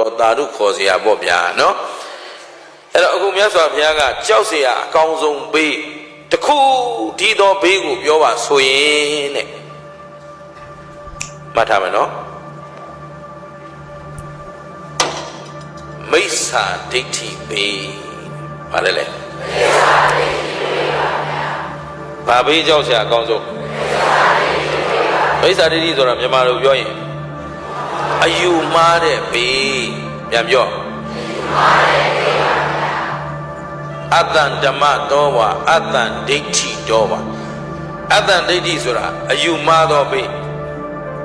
တော်သာဓုခေါ်เสียပေါ့ဗျာနော်အဲ့တော့အခုမြတ်စွာဘုရားကကြောက်เสียအကောင်းဆုံးဘေးတခုဒီတော့ဘေးကိုပြောပါဆိုရင်တဲ့မှတ်ထားမယ်နော်မိစ္ဆာဒိဋ္ဌိဘေးဘာလဲလဲဘာဘေးကြောက်เสียအကောင်းဆုံးမိစ္ဆာဒိဋ္ဌိဆိုတာမြန်မာလိုပြောရင်အယူမှားတဲ့ဘေးပြန်ပြောအတ္တံဓမ္မတောဝါအတ္တံဒိဋ္ဌိတောဝါအတ္တံဒိဋ္ဌိဆိုတာအယူမှားသောဘေး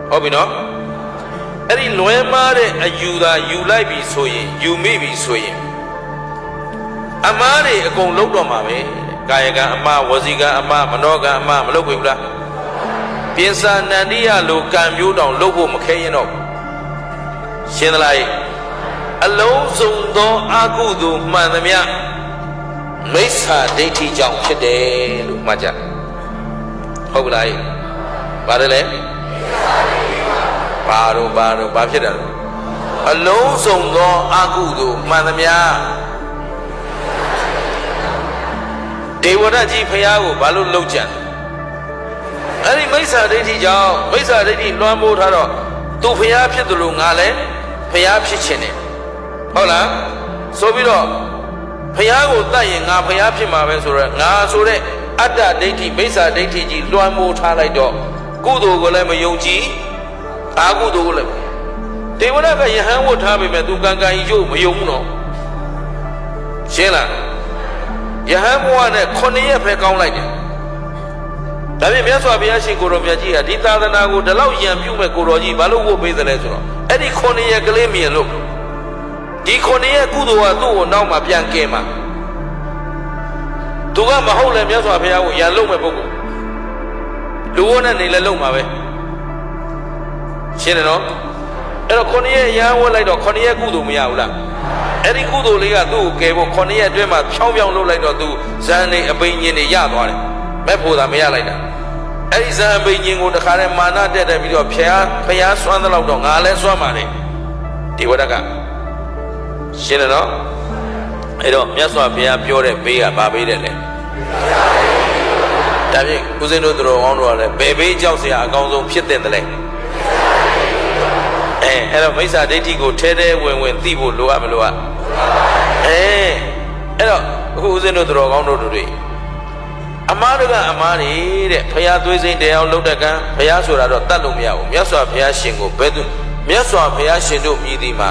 ဟုတ်ပြီနော်အဲ့ဒီလွဲမှားတဲ့အယူသာယူလိုက်ပြီဆိုရင်ယူမိပြီဆိုရင်အမှားတွေအကုန်လုံးတော့မှာပဲကာယကံအမှားဝစီကံအမှားမနောကံအမှားမလုပ်ဘူးလားပိဿာနန္တိယလိုကံမျိုးတောင်လုပ်ဖို့မခဲရင်တော့ရှင်းသလားအလုံးစုံသောအကုသိုလ်မှန်သမျှမိစ္ဆာဒိဋ္ဌိကြောင့်ဖြစ်တယ်လို့မှတ်ကြဟုတ်လားပါတယ်လေဘာဖြစ်တယ်အလုံးစုံသောအကုသိုလ်မှန်သမျှဒေဝရကြီးဖရာကိုဘာလို့လှုပ်ကြံအဲ့ဒီမိစ္ဆာဒိဋ္ဌိကြောင့်မိစ္ဆာဒိဋ္ဌိလွှမ်းမိုးထားတော့သူဖရာဖြစ်တယ်လို့ငါလည်းဖရာဖြစ်ခြင်းတယ်ဟုတ်လားဆိုပြီးတော့ဖရာကိုတတ်ရင်ငါဖရာဖြစ်မှာပဲဆိုတော့ငါဆိုတဲ့အတ္တဒိဋ္ဌိမိစ္ဆာဒိဋ္ဌိကြီးလွှမ်းမိုးထားလိုက်တော့ကုသိုလ်ကိုလည်းမယုံကြည်အာကုသိုလ်ကိုလည်းဒေဝရကယဟန်ဝတ်ထားပေမဲ့သူကံကံကြီးကျို့မယုံဘူးနော်ရှင်းလားယဟန်ဘဝနဲ့9ရက်ပဲကောင်းလိုက်တယ်ဒါပြင်မြတ်စွာဘုရားရှင်ကိုတော်မြတ်ကြီးကဒီသာသနာကိုဒီလောက်ယံပြုမဲ့ကိုတော်ကြီးဘာလို့ဝတ်ပေးသလဲဆိုတော့အဲ့ဒီ9ရက်ကလေးမြင်လို့ဒီ9ရက်ကုသိုလ်ကသူ့ကိုနောက်မှပြန်ကဲမှာသူကမဟုတ်လဲမြတ်စွာဘုရားကိုယံလုံးမဲ့ပုဂ္ဂိုလ်လူဝနဲ့နေလဲလုံးမှာပဲရှင်းတယ်နော်အဲ့တော့9ရက်ရန်ဝတ်လိုက်တော့9ရက်ကုသိုလ်မရဘူးလားအဲ့ဒီကုသိုလ်လေးကသူ့ကိုကဲဖို့9ရက်အတွင်းမှာဖြောင်းဖြောင်းလုပ်လိုက်တော့သူဇန်နေအပိညင်တွေရသွားတယ်မဲ့ဖို့သာမရလိုက်တာအဲ့ဒီဇန်အပိညင်ကိုတခါတည်းမာနတက်ပြီးတော့ဖျားစွမ်းသလောက်တော့ငါလည်းစွမ်းပါလေဒီဝရကရှင်းတယ်နော်အဲ့တော့မြတ်စွာဘုရားပြောတဲ့ဘေးကဘာဘေးတဲ့လဲဒါဖြင့်ဦးဇင်းတို့တော်ကောင်းတို့ကလည်းဘယ်ဘေးကြောက်เสียအကောင်းဆုံးဖြစ်တဲ့လဲအဲ့တော့မိစ္ဆာဒိဋ္ဌိကိုထဲထဲဝင်သိဖို့လိုအပ်မလိုအပ်အဲ့တော့အခုဦးဇင်းတို့တော်ကောင်းတို့တွေအမားတွေကအမားတွေတဲ့ဖရာသွေးစိမ့်တရားလုံးတဲ့ကံဖရာဆိုတာတော့တတ်လို့မရဘူးမြတ်စွာဘုရားရှင်ကိုဘယ်သူမြတ်စွာဘုရားရှင်တို့မြည်သည်မှာ